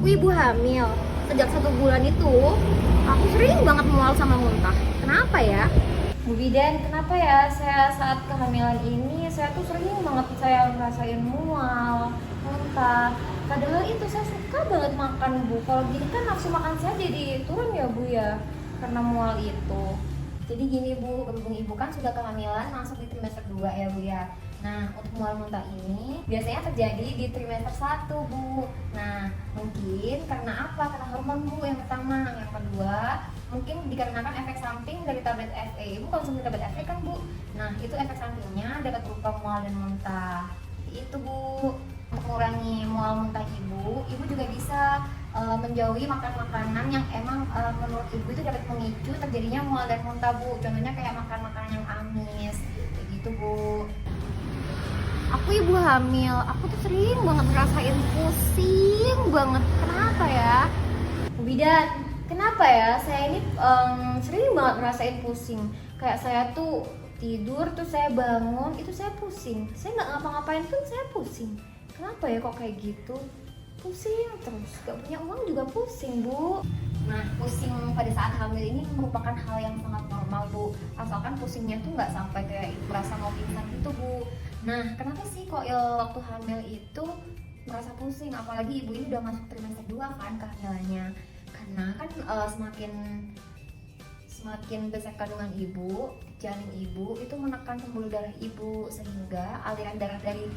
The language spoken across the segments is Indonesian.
Aku ibu hamil. Sejak 1 bulan itu, aku sering banget mual sama muntah. Kenapa ya? Bu Bidan, kenapa ya saya saat kehamilan ini saya tuh sering banget saya ngerasain mual, muntah. Padahal itu saya suka banget makan Bu. Kalau gini kan nafsu makan saya jadi turun ya Bu ya, karena mual itu. Jadi gini Bu, berhubung ibu kan sudah kehamilan masuk di trimester 2 ya Bu ya. Nah, untuk mual muntah ini biasanya terjadi di trimester 1 Bu. Nah, mungkin karena apa? Karena hormon Bu yang pertama. Yang kedua, mungkin dikarenakan efek samping dari tablet FE. Ibu konsumsi tablet FE kan Bu. Nah, itu efek sampingnya dapat berupa mual dan muntah. Itu Bu. Untuk mengurangi mual muntah ibu juga bisa menjauhi makan makanan yang emang menurut ibu itu dapat memicu terjadinya mual dan muntah Bu. Contohnya kayak makan makanan yang amis, kayak gitu Bu. Aku ibu hamil, aku tuh sering banget ngerasain pusing banget. Kenapa ya? Bu Bidan, kenapa ya saya ini sering banget ngerasain pusing. Kayak saya tuh tidur tuh saya bangun itu saya pusing. Saya nggak ngapa-ngapain pun saya pusing. Kenapa ya kok kayak gitu? Pusing terus, gak punya uang juga pusing Bu. Nah, pusing pada saat hamil ini merupakan hal yang sangat normal Bu. Asalkan pusingnya tuh nggak sampai kayak ibu merasa mau pingsan gitu Bu. Nah, kenapa sih kok ya waktu hamil itu merasa pusing? Apalagi ibu ini udah masuk trimester 2 kan kehamilannya. Karena kan semakin besar kandungan ibu, janin ibu itu menekan pembuluh darah ibu sehingga aliran darah dari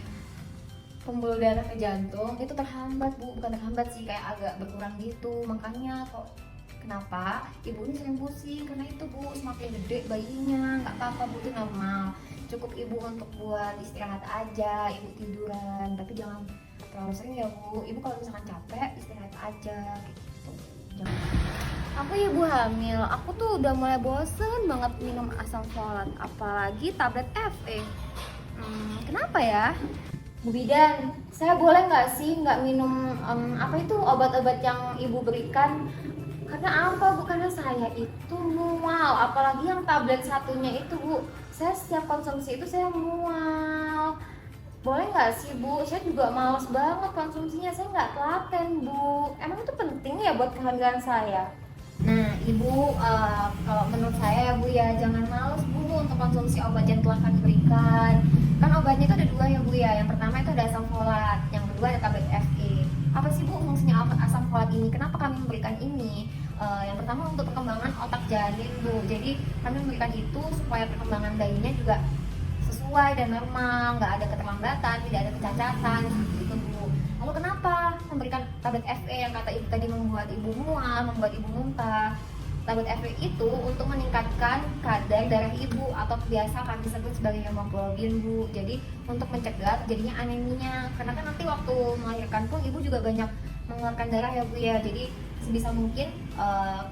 pembuluh darah ke jantung itu terhambat Bu, bukan terhambat sih, kayak agak berkurang gitu. Makanya kok kenapa ibu ini sering pusing karena itu Bu, semakin gede bayinya. Nggak apa-apa Bu, itu normal. Cukup ibu untuk buat istirahat aja, ibu tiduran, tapi jangan terlalu sering ya Bu. Ibu kalau misalkan capek istirahat aja kayak gitu. Jangan. Aku ibu hamil, aku tuh udah mulai bosen banget minum asam folat, apalagi tablet FE. Kenapa ya? Bu Bidan, saya boleh nggak sih nggak minum apa itu obat-obat yang ibu berikan? Karena apa Bu? Karena saya itu mual, apalagi yang tablet satunya itu Bu. Saya setiap konsumsi itu saya mual. Boleh nggak sih Bu? Saya juga males banget konsumsinya, saya nggak telaten Bu. Emang itu penting ya buat kehamilan saya? Nah, ibu kalau menurut saya ya Bu ya, jangan males Bu untuk konsumsi obat yang telah kami berikan. Kan obatnya itu ada 2 ya Bu ya. Yang pertama itu ada asam folat, yang kedua ada tablet FE. Apa sih Bu fungsinya asam folat ini? Kenapa kami memberikan ini? Yang pertama untuk perkembangan otak janin Bu. Jadi kami memberikan itu supaya perkembangan bayinya juga sesuai dan normal, nggak ada keterlambatan, tidak ada kecacatan gitu Bu. Lalu kenapa memberikan tablet FE yang kata ibu tadi membuat ibu mual, membuat ibu muntah? Tablet FE itu untuk meningkatkan kadar darah ibu atau biasa kami sebut sebagai hemoglobin Bu. Jadi untuk mencegah terjadinya anemia. Karena kan nanti waktu melahirkan pun ibu juga banyak mengeluarkan darah ya Bu ya. Jadi sebisa mungkin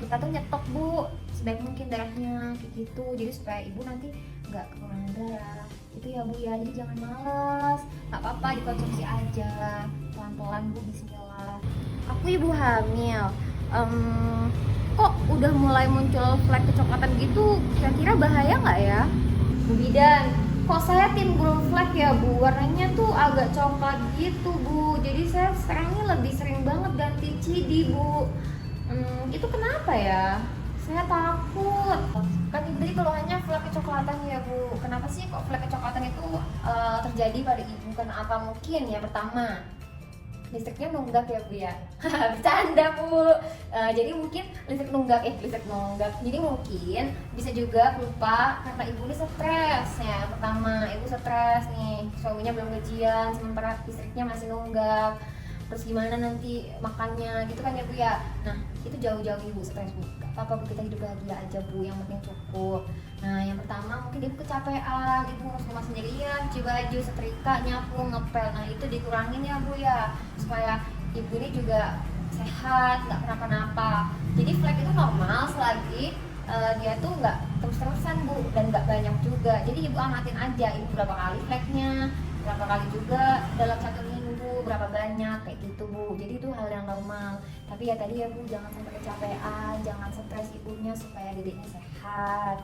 kita tuh nyetok Bu sebaik mungkin darahnya kayak gitu. Jadi supaya ibu nanti nggak kekurangan darah. Itu ya Bu ya. Jadi jangan males, nggak apa-apa dikonsumsi aja pelan-pelan Bu. Bismillah. Aku ibu hamil. Kok udah mulai muncul flek kecoklatan gitu, kira-kira bahaya nggak ya? Bu Bidan, kok saya timbul flek ya Bu? Warnanya tuh agak coklat gitu Bu. Jadi saya sekarang ini lebih sering banget ganti CD Bu. Itu kenapa ya? Saya takut. Kan ibu tadi keluhannya flek kecoklatan ya Bu. Kenapa sih kok flek kecoklatan itu terjadi pada ibu? Karena apa? Mungkin ya pertama listriknya nunggak ya Bu ya. Bercanda Bu. Jadi mungkin listrik nunggak. Jadi mungkin bisa juga berupa karena ibu ini stres ya. Pertama ibu stres nih, suaminya belum gajian sementara listriknya masih nunggak. Terus gimana nanti makannya gitu kan ya Bu ya. Nah itu jauh-jauh ibu stres Bu. Gak apa-apa Bu, kita hidup bahagia aja Bu, yang penting cukup. Nah yang pertama mungkin ibu kecapean, ibu ngurus rumah sendirian, cuci baju, setrika, nyapu, ngepel. Nah itu dikurangin ya Bu ya, supaya ibu ini juga sehat, nggak kenapa-napa. Jadi flek itu normal selagi dia tuh nggak terus-terusan Bu, dan nggak banyak juga. Jadi ibu amatin aja ibu berapa kali fleknya, berapa kali juga dalam 1 minggu, berapa banyak kayak gitu Bu. Jadi itu hal yang normal. Tapi ya tadi ya Bu, jangan sampai kecapean, jangan stres ibunya supaya dedeknya sehat.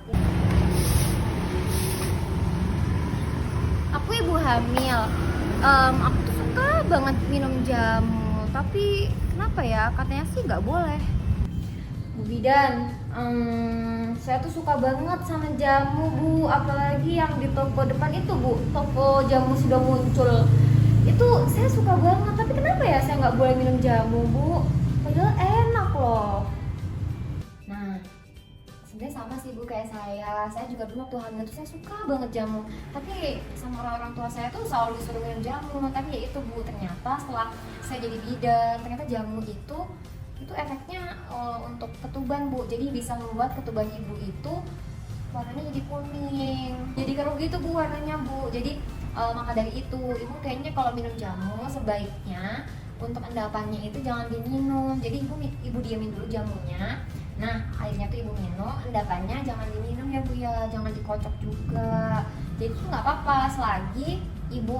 Aku ibu hamil. Aku tuh suka banget minum jamu, tapi Kenapa ya? Katanya sih nggak boleh. Bu Bidan, saya tuh suka banget sama jamu Bu, apalagi yang di toko depan itu Bu, toko jamu sudah muncul. Itu saya suka banget, tapi kenapa ya saya nggak boleh minum jamu Bu? Padahal enak loh. Nah, sebenarnya sama sih Bu kayak saya juga dulu waktu hamil tuh saya suka banget jamu. Tapi sama orang-orang tua saya tuh selalu disuruh minum jamu, tapi ya itu Bu, ternyata setelah saya jadi bidan, ternyata jamu itu efeknya untuk ketuban Bu, jadi bisa membuat ketuban ibu itu warnanya jadi kuning, jadi keruh gitu Bu warnanya Bu. Jadi maka dari itu ibu kayaknya kalau minum jamu sebaiknya untuk endapannya itu jangan diminum. Jadi ibu diamin dulu jamunya, nah airnya tuh ibu minum, endapannya jangan diminum ya Bu ya, jangan dikocok juga. Jadi itu nggak apa-apa selagi ibu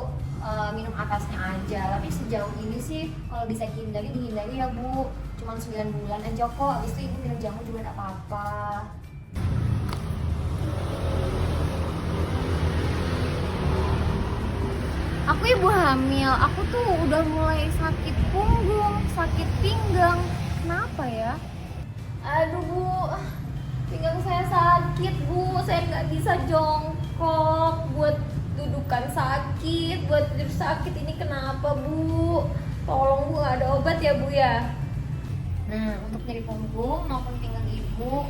minum atasnya aja. Tapi sejauh ini sih kalau bisa dihindari ya Bu, cuma 9 bulan aja kok, habis itu ibu minum jamu juga gak apa-apa. Aku ibu hamil, aku tuh udah mulai sakit punggung, sakit pinggang. Kenapa ya? Aduh Bu, pinggang saya sakit Bu, saya nggak bisa jongkok, buat dudukan sakit, buat tidur sakit, ini kenapa Bu? Tolong Bu, ada obat ya Bu ya? Nah, untuk nyeri punggung maupun pinggang ibu,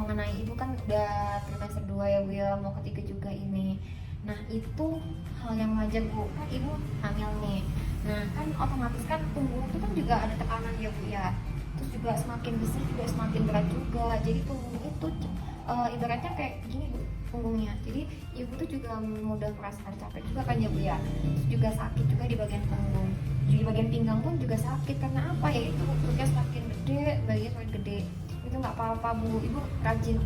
mengenai ibu kan udah trimester 2 ya Bu ya, mau ketiga juga ini. Nah, itu hal yang wajar Bu, kan ibu hamil nih. Nah, kan otomatis kan punggung itu kan juga ada tekanan ya Bu ya. Terus juga semakin besar juga semakin berat juga. Jadi punggung itu ibaratnya kayak gini Bu punggungnya. Jadi ibu tuh juga mudah merasakan capek juga kan ya Bu ya. Terus juga sakit juga di bagian punggung. Di bagian pinggang pun juga sakit karena apa ya, itu perutnya semakin gede, bagian semakin gede. Itu nggak apa-apa Bu, ibu rajin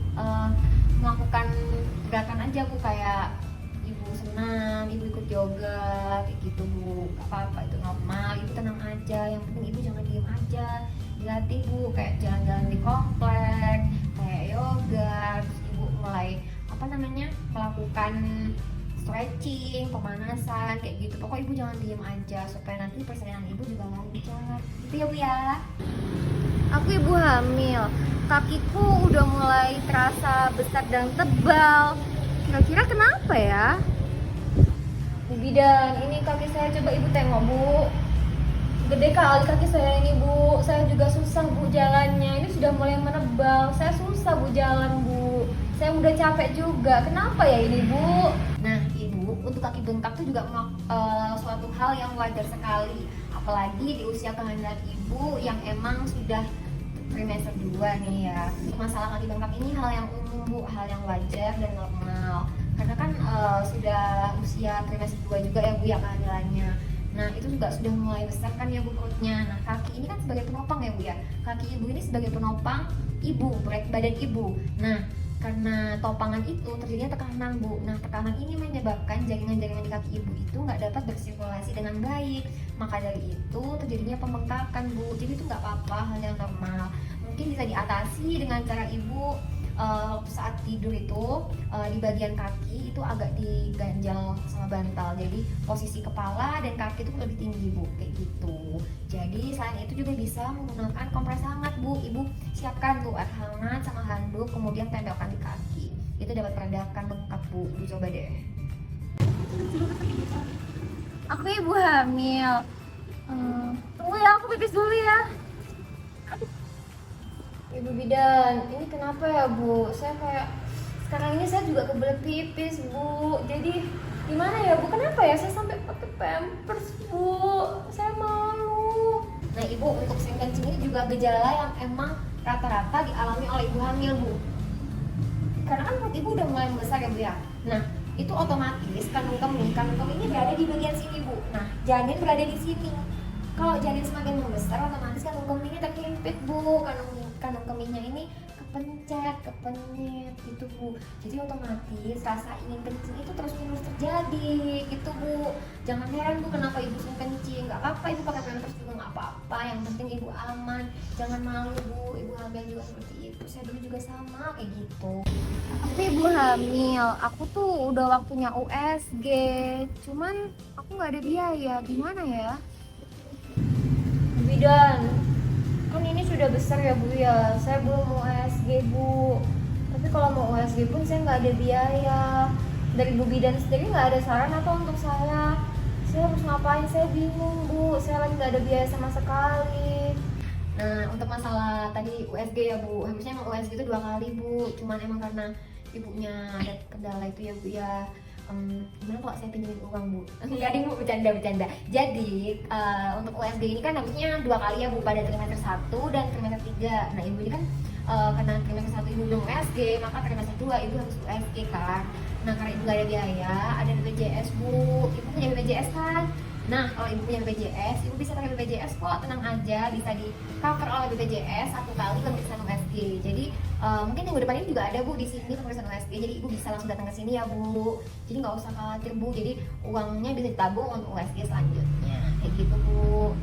melakukan gerakan aja Bu, kayak ibu senam, ibu ikut yoga kayak gitu Bu, nggak apa-apa, itu normal. Ibu tenang aja, yang penting ibu jangan diem aja, dilatih Bu, kayak jalan-jalan di komplek, kayak yoga. Terus ibu mulai melakukan stretching, pemanasan kayak gitu. Pokoknya ibu jangan diem aja supaya nanti persalinan ibu juga lancar. Gitu ya Bu ya. Aku ibu hamil, kakiku udah mulai terasa besar dan tebal. Kira-kira kenapa ya? Bu Bidan, ini kaki saya, coba ibu tengok Bu. Gede kali kaki saya ini Bu, saya juga susah Bu jalannya. Ini sudah mulai menebal, saya susah Bu jalan Bu. Saya udah capek juga, kenapa ya ini Bu? Nah ibu, untuk kaki bengkak itu juga suatu hal yang wajar sekali. Apalagi di usia kehamilan ibu yang emang sudah trimester 2 nih ya. Masalah kaki bengkak ini hal yang umum Bu, hal yang wajar dan normal. Karena kan sudah usia trimester 2 juga ya Bu ya kehamilannya. Nah itu juga sudah mulai besar kan ya Bu perutnya. Nah kaki ini kan sebagai penopang ya Bu ya. Kaki ibu ini sebagai penopang ibu, berat badan ibu. Nah karena topangan itu terjadinya tekanan Bu. Nah tekanan ini menyebabkan jaringan-jaringan di kaki ibu itu nggak dapat bersirkulasi dengan baik. Maka dari itu terjadinya pembengkakan Bu. Jadi itu nggak apa-apa, hal yang normal. Mungkin bisa diatasi dengan cara ibu saat tidur itu di bagian kaki itu agak diganjal sama bantal. Jadi posisi kepala dan kaki itu lebih tinggi Bu, kayak gitu. Jadi selain itu juga bisa menggunakan kompres hangat Bu. Ibu siapkan tuh air hangat sama handuk, kemudian tempelkan di kaki. Itu dapat meredakan bengkak Bu. Ibu coba deh. Aku ibu hamil. Tunggu ya, aku pipis dulu ya. Ibu Bidan, ini kenapa ya Bu? Saya kayak sekarang ini saya juga kebelet pipis Bu. Jadi gimana ya Bu? Kenapa ya saya sampai pakai pampers Bu? Saya malu. Nah Ibu, untuk sering kencing ini juga gejala yang emang rata-rata dialami oleh ibu hamil Bu. Karena kan perut ibu udah mulai membesar ya Bu ya. Nah itu otomatis kandung kemih ini berada di bagian sini Bu. Nah janin berada di sini. Kalau janin semakin membesar, otomatis kandung kemihnya terhimpit Bu. Kandung kemihnya ini kepenyet gitu Bu. Jadi otomatis rasa ingin kencing itu terus-menerus terjadi gitu Bu. Jangan heran Bu kenapa ibu sering kencing. Gak apa-apa ibu pakai pampers juga gak apa-apa. Yang penting ibu aman. Jangan malu Bu. Ibu hamil juga seperti itu. Saya dulu juga sama kayak gitu. Aku ibu hamil, aku tuh udah waktunya USG. Cuman aku nggak ada biaya, gimana ya? Bidan, kan ini sudah besar ya Bu ya, saya belum mau USG Bu. Tapi kalau mau USG pun saya nggak ada biaya. Dari Bu Bidan sendiri nggak ada saran atau untuk saya harus ngapain, saya bingung Bu, saya lagi nggak ada biaya sama sekali. Nah, untuk masalah tadi USG ya Bu, harusnya emang USG itu 2 kali Bu, cuman emang karena ibunya ada kendala itu ya Bu ya. Gimana kalau saya pinjemin uang Bu? Enggak ding Bu, bercanda. Jadi untuk USG ini kan harusnya 2 kali ya Bu, pada trimester 1 dan trimester 3. Nah ibu ini kan karena trimester 1 ibu belum USG, maka trimester 2 ibu harus USG kan. Nah karena ibu gak ada biaya, ada BPJS Bu, ibu punya BPJS kan. Nah kalau ibu punya BPJS, ibu bisa pakai BPJS kok, tenang aja, bisa di cover oleh BPJS 1 kali pemeriksaan USG. Jadi mungkin minggu depan ini juga ada Bu di sini pemeriksaan USG, jadi ibu bisa langsung datang ke sini ya Bu. Jadi nggak usah khawatir Bu, jadi uangnya bisa ditabung untuk USG selanjutnya, kayak gitu Bu.